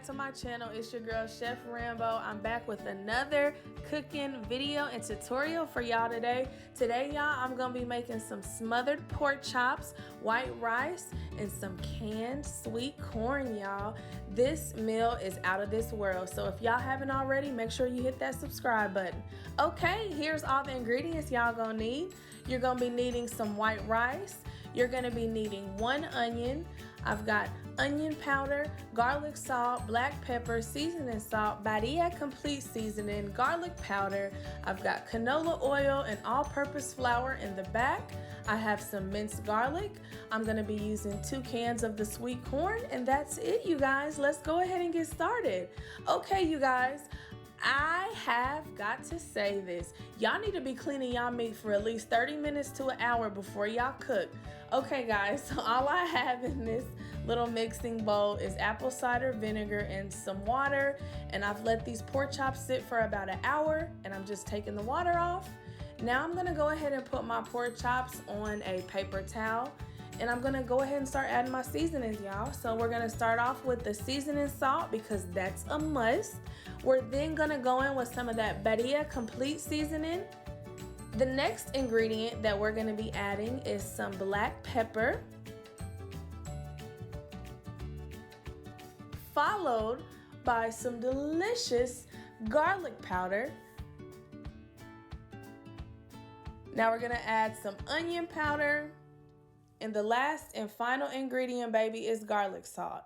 back to my channel. It's your girl Chef Rambo. I'm back with another cooking video and tutorial for y'all today. Today y'all, I'm gonna be making some smothered pork chops, white rice, and some canned sweet corn, y'all. This meal is out of this world, so if y'all haven't already, make sure you hit that subscribe button. Okay, here's all the ingredients y'all gonna need. You're gonna be needing some white rice. You're gonna be needing 1 onion. I've got onion powder, garlic salt, black pepper, seasoning salt, Badia complete seasoning, garlic powder. I've got canola oil and all-purpose flour in the back. I have some minced garlic. I'm gonna be using 2 cans of the sweet corn, and that's it, you guys. Let's go ahead and get started. Okay, you guys, I have got to say this. Y'all need to be cleaning y'all meat for at least 30 minutes to an hour before y'all cook. Okay, guys, so all I have in this little mixing bowl is apple cider vinegar and some water, and I've let these pork chops sit for about an hour, and I'm just taking the water off. Now I'm gonna go ahead and put my pork chops on a paper towel, and I'm gonna go ahead and start adding my seasonings, y'all. So we're gonna start off with the seasoning salt because that's a must. We're then gonna go in with some of that Badia complete seasoning. The next ingredient that we're gonna be adding is some black pepper, followed by some delicious garlic powder. Now we're gonna add some onion powder, and the last and final ingredient, baby, is garlic salt.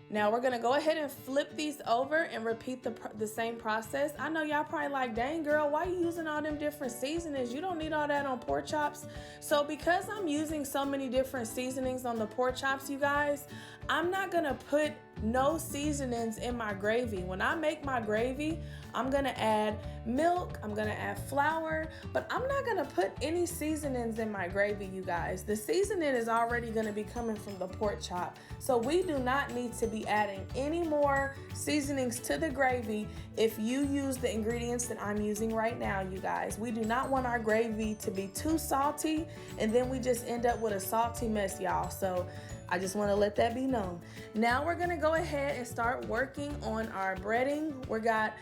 Now we're gonna go ahead and flip these over and repeat the same process. I know y'all probably like, dang girl, why you using all them different seasonings? You don't need all that on pork chops. So because I'm using so many different seasonings on the pork chops, you guys, I'm not gonna put no seasonings in my gravy. When I make my gravy, I'm gonna add milk, I'm gonna add flour, but I'm not gonna put any seasonings in my gravy, you guys. The seasoning is already gonna be coming from the pork chop. So we do not need to be adding any more seasonings to the gravy if you use the ingredients that I'm using right now, you guys. We do not want our gravy to be too salty, and then we just end up with a salty mess, y'all. So I just want to let that be known. Now we're gonna go ahead and start working on our breading. We got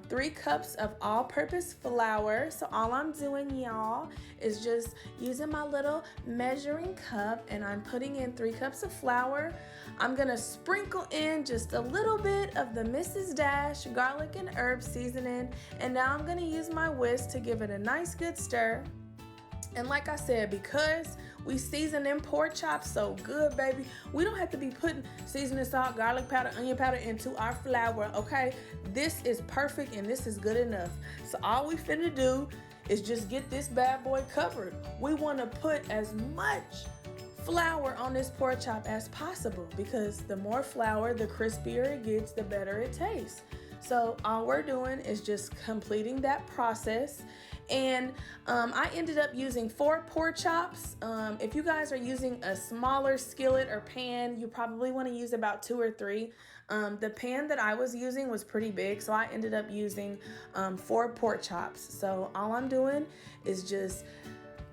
3 cups of all-purpose flour. So all I'm doing, y'all, is just using my little measuring cup, and I'm putting in 3 cups of flour. I'm gonna sprinkle in just a little bit of the Mrs. Dash garlic and herb seasoning, and now I'm gonna use my whisk to give it a nice good stir. And like I said, because we season them pork chops so good, baby, we don't have to be putting seasoning salt, garlic powder, onion powder into our flour, okay? This is perfect and this is good enough. So all we finna do is just get this bad boy covered. We wanna put as much flour on this pork chop as possible because the more flour, the crispier it gets, the better it tastes. So all we're doing is just completing that process. And I ended up using 4 pork chops. If you guys are using a smaller skillet or pan, you probably want to use about 2 or 3. The pan that I was using was pretty big, so I ended up using 4 pork chops. So all I'm doing is just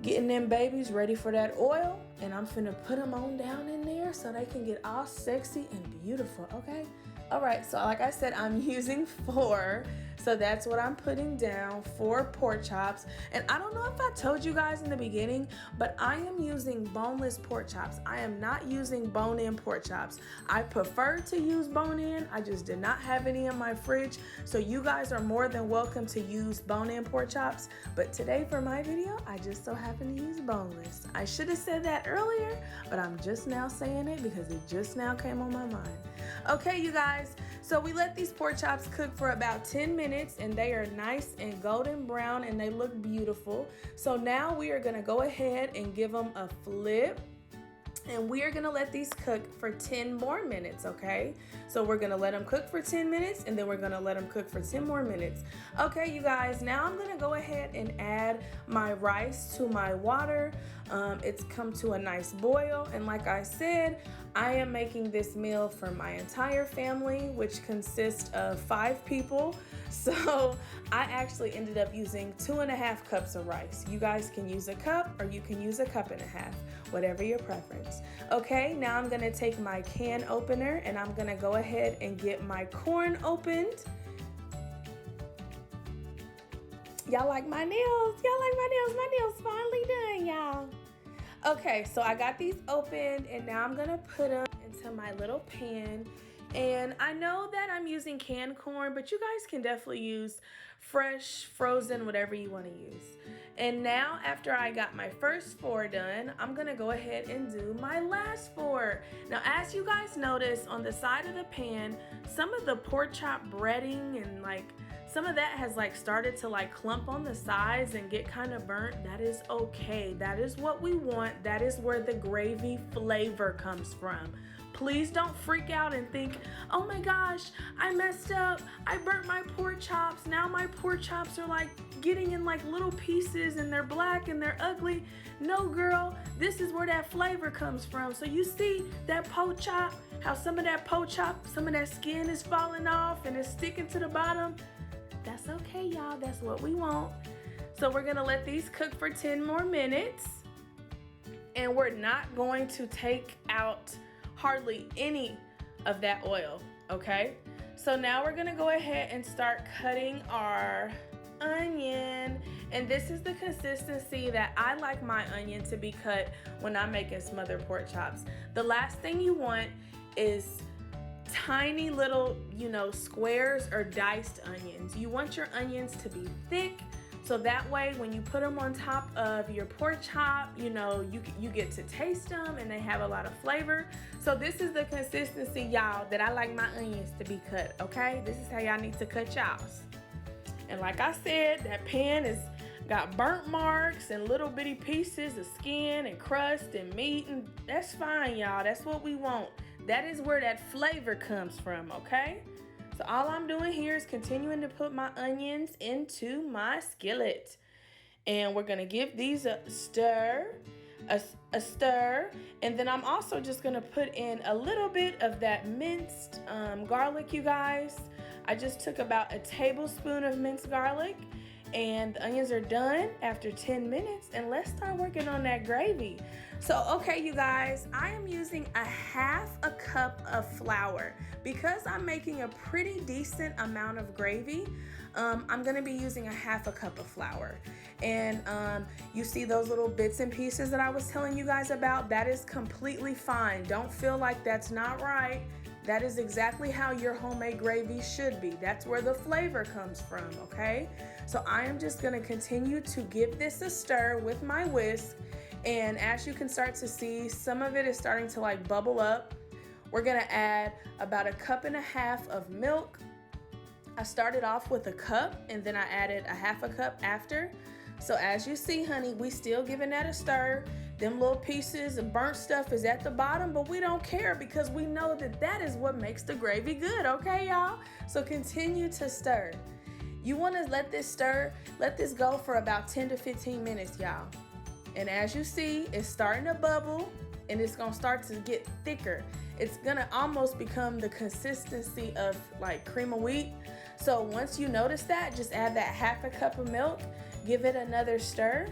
getting them babies ready for that oil, and I'm finna put them on down in there so they can get all sexy and beautiful, okay? All right, so like I said, I'm using 4. So that's what I'm putting down, 4 pork chops. And I don't know if I told you guys in the beginning, but I am using boneless pork chops. I am not using bone-in pork chops. I prefer to use bone-in. I just did not have any in my fridge. So you guys are more than welcome to use bone-in pork chops. But today for my video, I just so happen to use boneless. I should have said that earlier, but I'm just now saying it because it just now came on my mind. Okay, you guys, so we let these pork chops cook for about 10 minutes, and they are nice and golden brown and they look beautiful. So now we are gonna go ahead and give them a flip, and we are gonna let these cook for 10 more minutes, okay? So we're gonna let them cook for 10 minutes, and then we're gonna let them cook for 10 more minutes. Okay, you guys, now I'm gonna go ahead and add my rice to my water. It's come to a nice boil, and like I said, I am making this meal for my entire family, which consists of 5 people. So I actually ended up using 2.5 cups of rice. You guys can use a cup or you can use a cup and a half. whatever your preference. Okay, now I'm gonna take my can opener and I'm gonna go ahead and get my corn opened. Y'all like my nails? Y'all like my nails? My nails finally done, y'all. Okay, so I got these opened and now I'm gonna put them into my little pan. And I know that I'm using canned corn, but you guys can definitely use fresh, frozen, whatever you want to use. And now after I got my first 4 done, I'm gonna go ahead and do my last 4. Now as you guys notice on the side of the pan, some of the pork chop breading and like some of that has like started to like clump on the sides and get kind of burnt. That is okay. That is what we want. That is where the gravy flavor comes from. Please don't freak out and think, oh my gosh, I messed up. I burnt my pork chops. Now my pork chops are like getting in like little pieces and they're black and they're ugly. No, girl, this is where that flavor comes from. So you see that pork chop, how some of that pork chop, some of that skin is falling off and it's sticking to the bottom? That's okay, y'all. That's what we want. So we're gonna let these cook for 10 more minutes. And we're not going to take out hardly any of that oil, okay? So now we're gonna go ahead and start cutting our onion. And this is the consistency that I like my onion to be cut when I'm making smothered pork chops. The last thing you want is tiny little, squares or diced onions. You want your onions to be thick, so that way when you put them on top of your pork chop, you get to taste them and they have a lot of flavor. So this is the consistency, y'all, that I like my onions to be cut, okay? This is how y'all need to cut y'all's. And like I said, that pan is got burnt marks and little bitty pieces of skin and crust and meat, and that's fine, y'all. That's what we want. That is where that flavor comes from, okay? So all I'm doing here is continuing to put my onions into my skillet. And we're gonna give these a stir, a stir. And then I'm also just gonna put in a little bit of that minced garlic, you guys. I just took about a tablespoon of minced garlic. And the onions are done after 10 minutes, and let's start working on that gravy. So, okay, you guys, I am using a half a cup of flour. Because I'm making a pretty decent amount of gravy, I'm gonna be using a half a cup of flour. And you see those little bits and pieces that I was telling you guys about? That is completely fine. Don't feel like that's not right. That is exactly how your homemade gravy should be. That's where the flavor comes from, okay? So I am just gonna continue to give this a stir with my whisk. And as you can start to see, some of it is starting to like bubble up. We're gonna add about 1.5 cups of milk. I started off with a cup and then I added a half a cup after. So as you see, honey, we still giving that a stir. Them little pieces of burnt stuff is at the bottom, but we don't care because we know that that is what makes the gravy good, okay, y'all? So continue to stir. You wanna let this go for about 10 to 15 minutes, y'all. And as you see, it's starting to bubble and it's gonna start to get thicker. It's gonna almost become the consistency of like cream of wheat. So once you notice that, just add that half a cup of milk, give it another stir,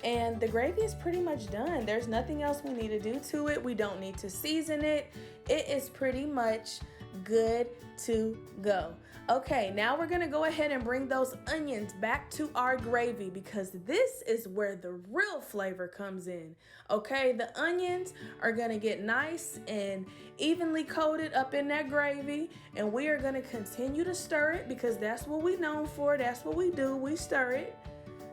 and the gravy is pretty much done. There's nothing else we need to do to it. We don't need to season it. It is pretty much good to go. Okay, now we're gonna go ahead and bring those onions back to our gravy because this is where the real flavor comes in. Okay, the onions are gonna get nice and evenly coated up in that gravy, and we are gonna continue to stir it because that's what we're known for. That's what we do, we stir it.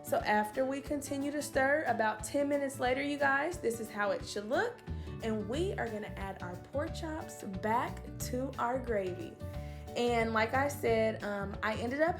So after we continue to stir, about 10 minutes later, you guys, this is how it should look. And we are gonna add our pork chops back to our gravy. And like I said, I ended up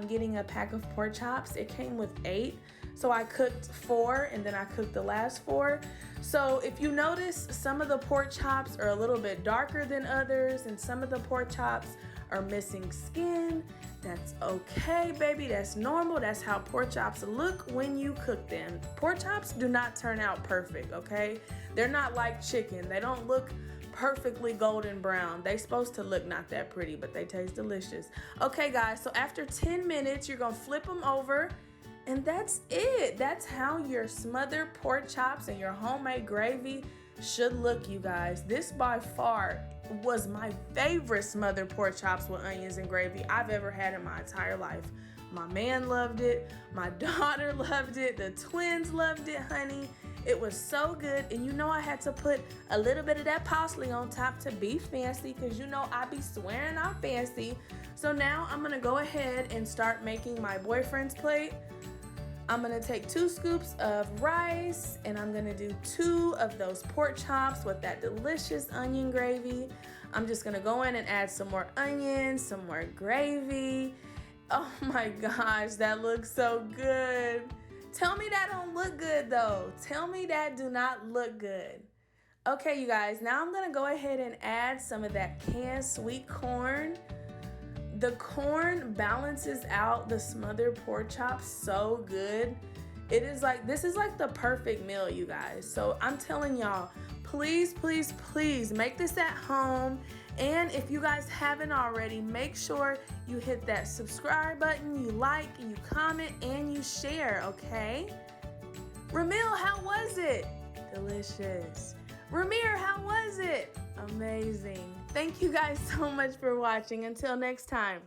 getting a pack of pork chops. It came with 8. So I cooked 4 and then I cooked the last 4. So if you notice, some of the pork chops are a little bit darker than others and some of the pork chops are missing skin. That's okay, baby. That's normal. That's how pork chops look when you cook them. Pork chops do not turn out perfect, okay? They're not like chicken. They don't look perfectly golden brown. They're supposed to look not that pretty, but they taste delicious. Okay, guys, so after 10 minutes, you're gonna flip them over And that's it. That's how your smothered pork chops and your homemade gravy should look, you guys. This by far was my favorite smothered pork chops with onions and gravy I've ever had in my entire life. My man loved it. My daughter loved it. The twins loved it, honey. It was so good. And you know I had to put a little bit of that parsley on top to be fancy, because you know I be swearing I'm fancy. So now I'm gonna go ahead and start making my boyfriend's plate. I'm gonna take 2 scoops of rice, and I'm gonna do 2 of those pork chops with that delicious onion gravy. I'm just gonna go in and add some more onions, some more gravy. Oh my gosh, that looks so good. Tell me that don't look good though. Tell me that do not look good. Okay, you guys, now I'm gonna go ahead and add some of that canned sweet corn. The corn balances out the smothered pork chops so good. It is like, this is like the perfect meal, you guys. So I'm telling y'all, please, please, please make this at home. And if you guys haven't already, make sure you hit that subscribe button, you like, you comment, and you share, okay? Ramil, how was it? Delicious. Ramir, how was it? Amazing. Thank you guys so much for watching. Until next time.